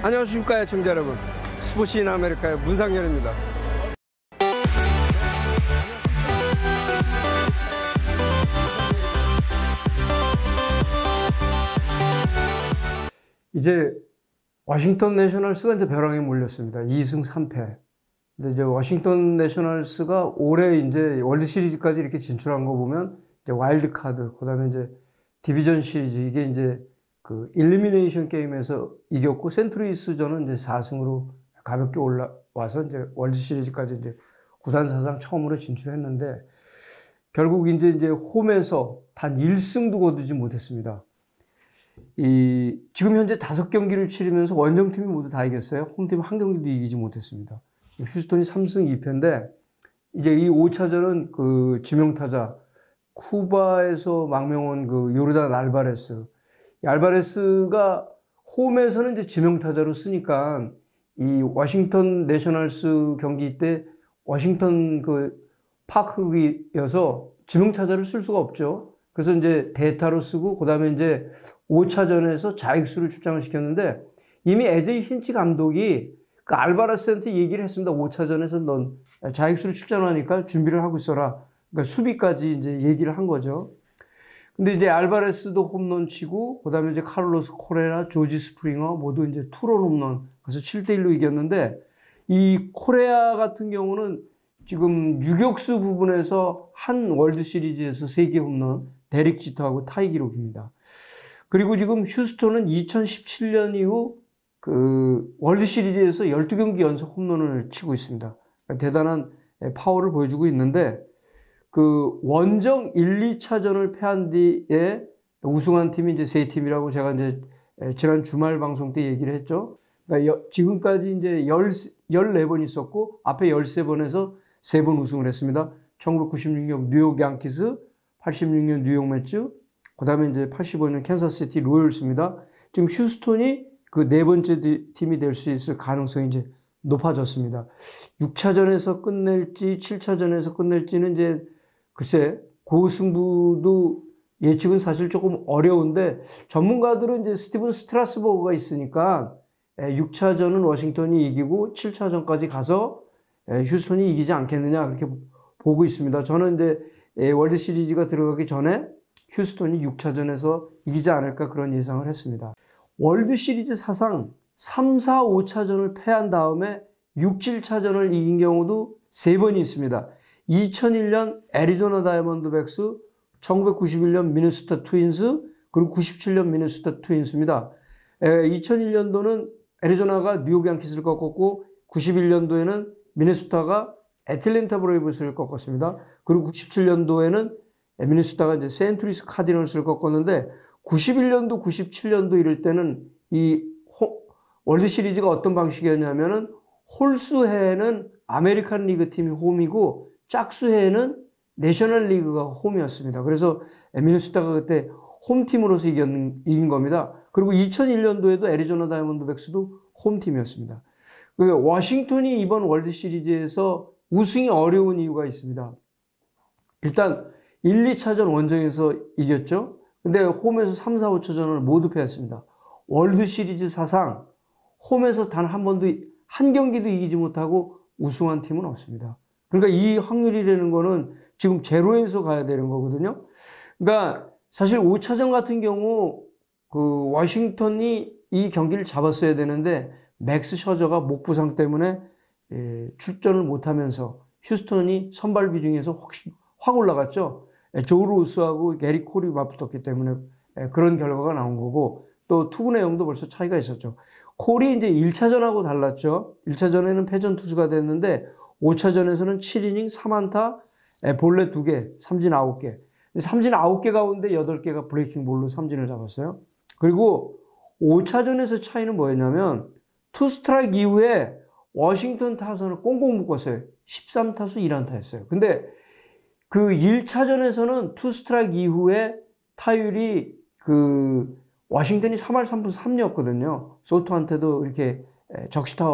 안녕하십니까 청자 여러분, 스포츠인 아메리카의 문상열입니다. 이제 워싱턴 내셔널스가 이제 벼랑에 몰렸습니다. 2승 3패. 근데 이제 워싱턴 내셔널스가 올해 이제 월드 시리즈까지 이렇게 진출한 거 보면 이제 와일드 카드, 그다음에 이제 디비전 시리즈, 이게 이제 그 일리미네이션 게임에서 이겼고, 센트루이스전은 이제 4승으로 가볍게 올라와서 이제 월드 시리즈까지 이제 구단 사상 처음으로 진출했는데, 결국 이제 홈에서 단 1승도 거두지 못했습니다. 지금 현재 5경기를 치르면서 원정팀이 모두 다 이겼어요. 홈팀 한 경기도 이기지 못했습니다. 휴스턴이 3승 2패인데, 이제 이 5차전은 그 지명타자, 쿠바에서 망명온 그 요르단 알바레스. 알바레스가 홈에서는 이제 지명타자로 쓰니까, 이 워싱턴 내셔널스 경기 때 워싱턴 그 파크이어서 지명타자를 쓸 수가 없죠. 그래서 이제 대타로 쓰고, 그 다음에 이제 5차전에서 자익수를 출장을 시켰는데, 이미 에제이 힌치 감독이 그 알바레스한테 얘기를 했습니다. 5차전에서 넌 자익수를 출전하니까 준비를 하고 있어라. 그러니까 수비까지 이제 얘기를 한 거죠. 근데 이제 알바레스도 홈런 치고, 그 다음에 이제 카를로스 코레라, 조지 스프링어 모두 이제 투런 홈런. 그래서 7대1로 이겼는데, 이 코레아 같은 경우는 지금 유격수 부분에서 한 월드 시리즈에서 3개 홈런, 데릭 지터하고 타이 기록입니다. 그리고 지금 휴스턴은 2017년 이후 그 월드 시리즈에서 12경기 연속 홈런을 치고 있습니다. 대단한 파워를 보여주고 있는데, 그 원정 1, 2차전을 패한 뒤에 우승한 팀이 이제 3팀이라고 제가 이제 지난 주말 방송 때 얘기를 했죠. 그러니까 지금까지 이제 14번 있었고, 앞에 13번에서 3번 우승을 했습니다. 1996년 뉴욕 양키스, 86년 뉴욕 매츠, 그 다음에 이제 85년 캔사스시티 로열스입니다. 지금 휴스턴이 그 4번째 팀이 될 수 있을 가능성이 이제 높아졌습니다. 6차전에서 끝낼지 7차전에서 끝낼지는 이제 글쎄, 고승부도 예측은 사실 조금 어려운데, 전문가들은 이제 스티븐 스트라스버그가 있으니까 6차전은 워싱턴이 이기고 7차전까지 가서 휴스턴이 이기지 않겠느냐, 그렇게 보고 있습니다. 저는 이제 월드 시리즈가 들어가기 전에 휴스턴이 6차전에서 이기지 않을까 그런 예상을 했습니다. 월드 시리즈 사상 3, 4, 5차전을 패한 다음에 6, 7차전을 이긴 경우도 3번이 있습니다. 2001년 애리조나 다이아몬드백스, 1991년 미네소타 트윈스, 그리고 97년 미네소타 트윈스입니다. 2001년도는 애리조나가 뉴욕 양키스를 꺾었고, 91년도에는 미네소타가 애틀랜타 브레이브스를 꺾었습니다. 그리고 97년도에는 미네소타가 이제 세인트루이스 카디널스를 꺾었는데, 91년도, 97년도 이럴 때는 이 월드 시리즈가 어떤 방식이었냐면은, 홀수해에는 아메리칸 리그 팀이 홈이고, 짝수해에는 내셔널 리그가 홈이었습니다. 그래서 미네소타가 그때 홈팀으로서 이긴 겁니다. 그리고 2001년도에도 애리조나 다이아몬드백스도 홈팀이었습니다. 워싱턴이 이번 월드 시리즈에서 우승이 어려운 이유가 있습니다. 일단 1, 2차전 원정에서 이겼죠. 근데 홈에서 3, 4, 5차전을 모두 패했습니다. 월드 시리즈 사상 홈에서 단 한 번도, 한 경기도 이기지 못하고 우승한 팀은 없습니다. 그러니까 이 확률이라는 거는 지금 제로에서 가야 되는 거거든요. 그러니까 사실 5차전 같은 경우 그 워싱턴이 이 경기를 잡았어야 되는데, 맥스 셔저가 목 부상 때문에 출전을 못하면서 휴스턴이 선발 비중에서 확 올라갔죠. 조 로스하고 게리 콜이 맞붙었기 때문에 그런 결과가 나온 거고, 또 투구 내용도 벌써 차이가 있었죠. 콜이 이제 1차전하고 달랐죠. 1차전에는 패전 투수가 됐는데, 5차전에서는 7이닝 3안타, 볼넷 2개, 삼진 9개. 삼진 9개 가운데 8개가 브레이킹 볼로 삼진을 잡았어요. 그리고 5차전에서 차이는 뭐였냐면, 투 스트라이크 이후에 워싱턴 타선을 꽁꽁 묶었어요. 13타수 1안타였어요. 근데 그 1차전에서는 투 스트라이크 이후에 타율이 그 워싱턴이 3할 3분 3리였거든요. 소토한테도 이렇게 적시타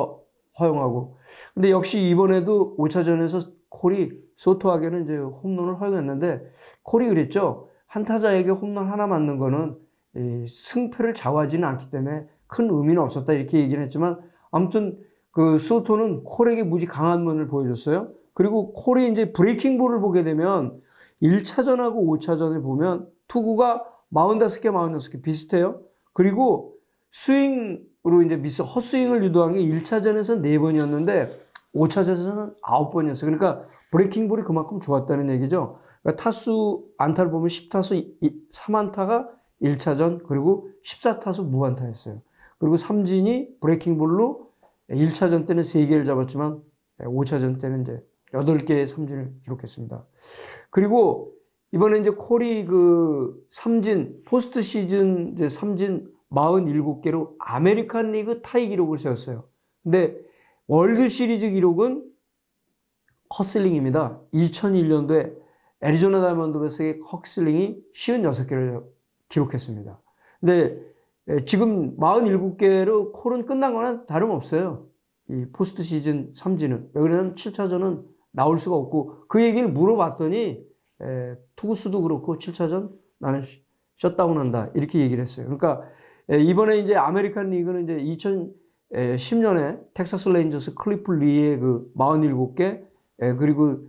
허용하고. 근데 역시 이번에도 5차전에서 콜이 소토에게는 이제 홈런을 허용했는데, 콜이 그랬죠. 한 타자에게 홈런 하나 맞는 거는 승패를 좌우하지는 않기 때문에 큰 의미는 없었다 이렇게 얘기는 했지만 아무튼 그 소토는 콜에게 무지 강한 면을 보여줬어요. 그리고 콜이 이제 브레이킹 볼을 보게 되면 1차전하고 5차전을 보면 투구가 45개, 46개 비슷해요. 그리고 스윙으로 이제 헛스윙을 유도한 게 1차전에서 4번이었는데 5차전에서는 9번이었어요. 그러니까 브레이킹 볼이 그만큼 좋았다는 얘기죠. 그러니까 타수 안타를 보면 10타수 3안타가 1차전 그리고 14타수 무안타였어요. 그리고 삼진이 브레이킹 볼로 1차전 때는 3개를 잡았지만 5차전 때는 이제 8개의 삼진을 기록했습니다. 그리고 이번에 이제 콜이 그 삼진, 포스트 시즌 이제 삼진 47개로 아메리칸 리그 타이 기록을 세웠어요. 근데 월드 시리즈 기록은 커슬링입니다. 2001년도에 애리조나 다이먼드백스의 커슬링이 56개를 기록했습니다. 근데 지금 47개로 콜은 끝난 거나 다름없어요. 이 포스트 시즌 삼진은. 왜 그러냐면 7차전은 나올 수가 없고 그 얘기를 물어봤더니 투구수도 그렇고 7차전 나는 셧다운 한다 이렇게 얘기를 했어요. 그러니까 이번에 이제 아메리칸 리그는 이제 2010년에 텍사스 레인저스 클리프 리의 그 47개 그리고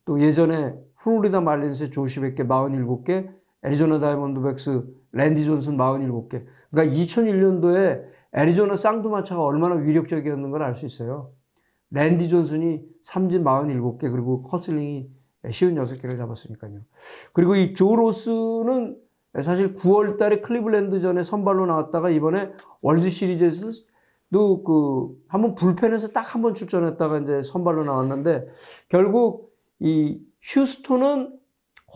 또 예전에 플로리다 말린스의 조시 베케 47개 애리조나 다이먼드백스 랜디 존슨 47개. 그러니까 2001년도에 애리조나 쌍두마차가 얼마나 위력적이었는 걸 알 수 있어요. 랜디 존슨이 삼진 47개 그리고 커슬링이 56개를 잡았으니까요. 그리고 이 조 로스는 사실 9월 달에 클리블랜드전에 선발로 나왔다가 이번에 월드 시리즈에서도 그 한번 불펜에서 딱 한 번 출전했다가 이제 선발로 나왔는데 결국 이 휴스턴은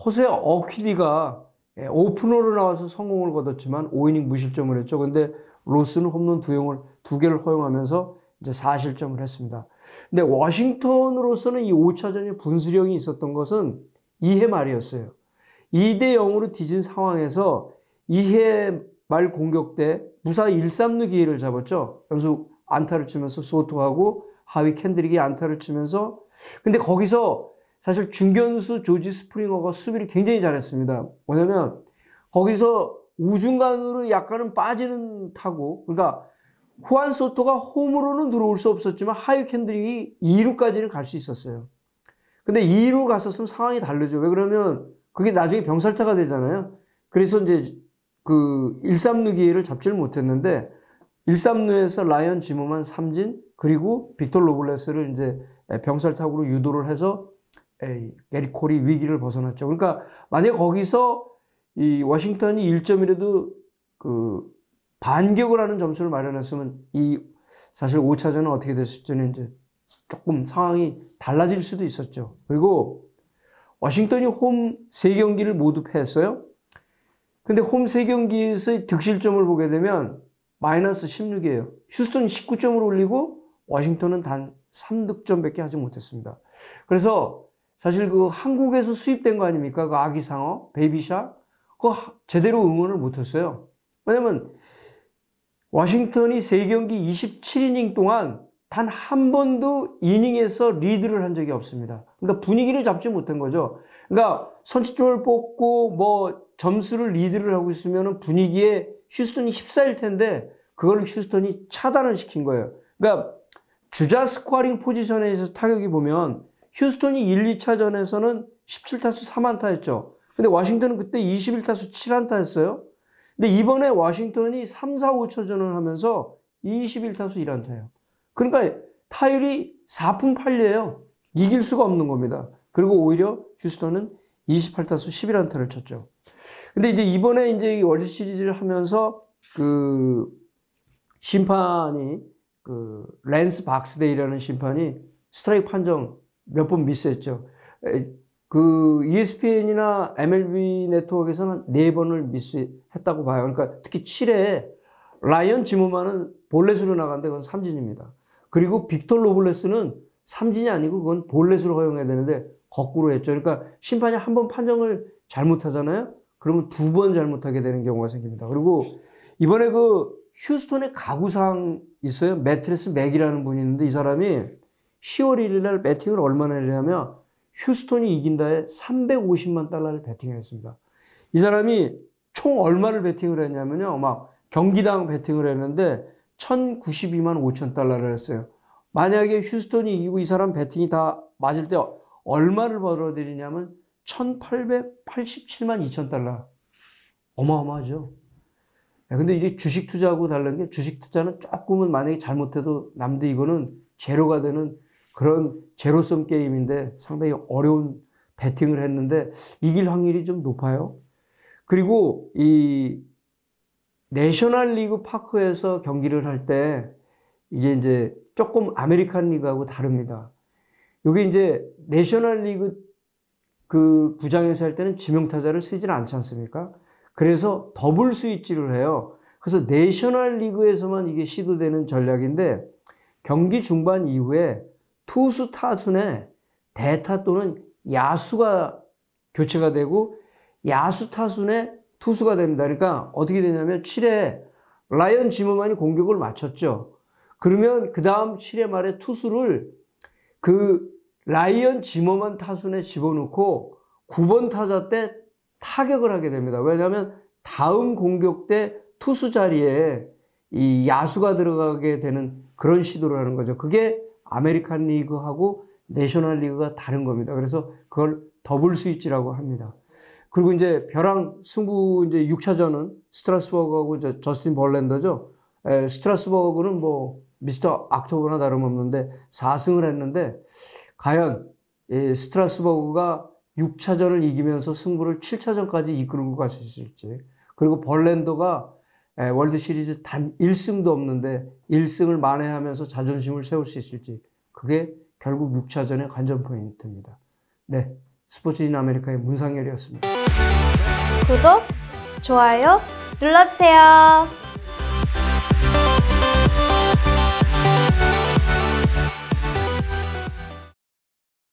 호세 어퀴디가 오프너로 나와서 성공을 거뒀지만 5이닝 무실점을 했죠. 근데 로스는 홈런 2개를 허용하면서 이제 4실점을 했습니다. 근데 워싱턴으로서는 이 5차전에 분수령이 있었던 것은 2회 말이었어요. 2대 0으로 뒤진 상황에서 2회 말 공격 때 무사 1-3루 기회를 잡았죠. 연속 안타를 치면서 소토하고 하위 캔드릭이 안타를 치면서 근데 거기서 사실 중견수 조지 스프링어가 수비를 굉장히 잘했습니다. 뭐냐면 거기서 우중간으로 약간은 빠지는 타구 그러니까 후안 소토가 홈으로는 들어올 수 없었지만 하위 캔드릭이 2루까지는 갈 수 있었어요. 근데 2루 갔었으면 상황이 다르죠. 왜 그러면 그게 나중에 병살타가 되잖아요. 그래서 이제 그 1-3루 기회를 잡지를 못했는데 1-3루에서 라이언 지머만 삼진 그리고 빅터 로블레스를 이제 병살타구로 유도를 해서 게리 콜이 위기를 벗어났죠. 그러니까 만약 거기서 이 워싱턴이 1점이라도 그 반격을 하는 점수를 마련했으면 이 사실 5차전은 어떻게 됐을지는 이제 조금 상황이 달라질 수도 있었죠. 그리고 워싱턴이 홈 3경기를 모두 패했어요. 근데 홈 3경기에서의 득실점을 보게 되면 마이너스 16이에요. 휴스턴이 19점을 올리고 워싱턴은 단 3득점밖에 하지 못했습니다. 그래서 사실 그 한국에서 수입된 거 아닙니까? 그 아기상어, 베이비샤. 그거 제대로 응원을 못했어요. 왜냐면 워싱턴이 3경기 27이닝 동안 단 한 번도 이닝에서 리드를 한 적이 없습니다. 그러니까 분위기를 잡지 못한 거죠. 그러니까 선취점을 뽑고 뭐 점수를 리드를 하고 있으면 분위기에 휴스턴이 휩싸일 텐데 그걸 휴스턴이 차단을 시킨 거예요. 그러니까 주자 스코어링 포지션에서 타격이 보면 휴스턴이 1, 2차전에서는 17타수 3안타였죠. 근데 워싱턴은 그때 21타수 7안타였어요. 근데 이번에 워싱턴이 3, 4, 5차전을 하면서 21타수 1안타예요. 그러니까 타율이 4푼 8리예요. 이길 수가 없는 겁니다. 그리고 오히려 휴스턴은 28타수 11안타를 쳤죠. 근데 이제 이번에 이제 월드 시리즈를 하면서 그 심판이 그 랜스 박스데이라는 심판이 스트라이크 판정 몇 번 미스했죠. 그 ESPN이나 MLB 네트워크에서는 4번을 미스했다고 봐요. 그러니까 특히 7회에 라이언 지머만은 볼넷으로 나갔는데 그건 삼진입니다. 그리고 빅터 로블레스는 삼진이 아니고 그건 볼넷으로 허용해야 되는데 거꾸로 했죠. 그러니까 심판이 한 번 판정을 잘못하잖아요. 그러면 2번 잘못하게 되는 경우가 생깁니다. 그리고 이번에 그 휴스턴의 가구상 있어요. 매트레스 맥이라는 분이 있는데 이 사람이 10월 1일 날 배팅을 얼마나 했냐면 휴스턴이 이긴다에 350만 달러를 배팅을 했습니다. 이 사람이 총 얼마를 배팅을 했냐면요. 막 경기당 배팅을 했는데 1,092만 5천 달러를 했어요. 만약에 휴스턴이 이기고 이 사람 배팅이 다 맞을 때 얼마를 벌어들이냐면 1,887만 2천 달러. 어마어마하죠. 근데 이게 주식 투자하고 다른 게 주식 투자는 조금은 만약에 잘못해도 남들 이거는 제로가 되는 그런 제로섬 게임인데 상당히 어려운 배팅을 했는데 이길 확률이 좀 높아요. 그리고 이 내셔널리그 파크에서 경기를 할 때 이게 이제 조금 아메리칸 리그하고 다릅니다. 여기 이제 내셔널리그 그 구장에서 할 때는 지명타자를 쓰지는 않지 않습니까? 그래서 더블 스위치를 해요. 그래서 내셔널리그에서만 이게 시도되는 전략인데 경기 중반 이후에 투수 타순에 대타 또는 야수가 교체가 되고 야수 타순에 투수가 됩니다. 그러니까 어떻게 되냐면 7회 라이언 지머만이 공격을 마쳤죠. 그러면 그 다음 7회 말에 투수를 그 라이언 지머만 타순에 집어넣고 9번 타자 때 타격을 하게 됩니다. 왜냐하면 다음 공격 때 투수 자리에 이 야수가 들어가게 되는 그런 시도를 하는 거죠. 그게 아메리칸 리그하고 내셔널 리그가 다른 겁니다. 그래서 그걸 더블 스위치라고 합니다. 그리고 이제 벼랑 승부 이제 6차전은 스트라스버그하고 저스틴 벌랜더죠. 스트라스버그는 뭐 미스터 악토버나 다름없는데 4승을 했는데 과연 스트라스버그가 6차전을 이기면서 승부를 7차전까지 이끌고 갈 수 있을지, 그리고 벌랜더가 월드 시리즈 단 1승도 없는데 1승을 만회하면서 자존심을 세울 수 있을지, 그게 결국 6차전의 관전 포인트입니다. 네, 스포츠인 아메리카의 문상열이었습니다. 구독, 좋아요 눌러주세요.